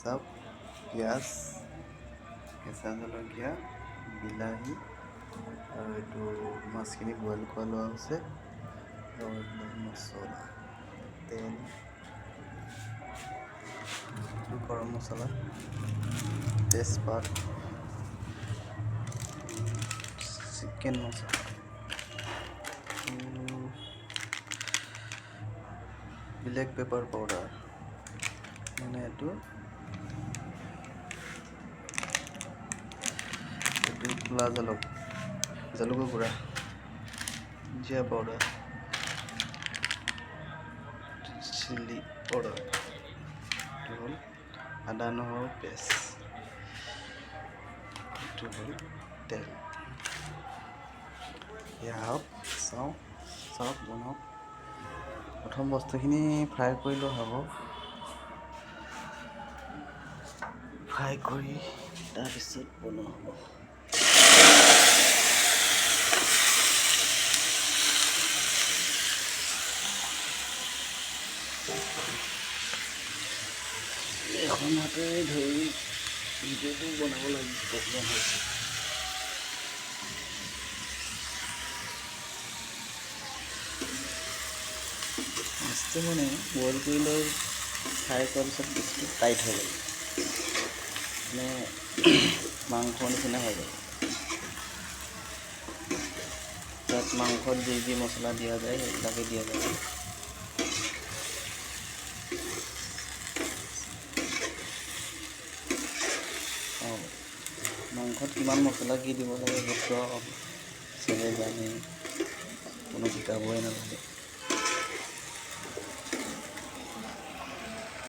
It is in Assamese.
কেচাপ, পিঁয়াজ, কেঁচা জলকীয়া, বিলাহী আৰু এইটো মাছখিনি বইল কৰা লোৱা হৈছে আৰু এইবিলাক মছলা, তেল, এইটো গৰম মছলা, তেজপাত, চিকেন মছলা, ব্লেক পেপাৰ পাউডাৰ, মানে এইটো ক'লা জালুকৰ গুড়া, জিৰা পাউডাৰ, চিলি পাউডাৰ, এইটো হ'ল আদা নহৰু পেষ্ট, এইটো হ'ল তেল। আহক চাওক বনাওক। প্ৰথম বস্তুখিনি ফ্ৰাই কৰিলেও হ'ব, ফ্ৰাই কৰি তাৰপিছত বনোৱা হ'ব। এখন হাতেৰে ধৰি ভিডিঅ'টো বনাব লাগিব প্ৰব্লেম হৈছে। মাছটো মানে বইল কৰি লৈ ফ্ৰাই কৰাৰ পিছত বেছি টাইট হৈ যায়, মানে মাংসৰ নিচিনা হৈ যায়। তাত মাংসত যি মছলা দিয়া যায় সেইবিলাকে দিয়া যায়। মাংসত কিমান মছলা কি দিব লাগে সেইটো চবেই জানেই, কোনো শিকাবই নালাগে।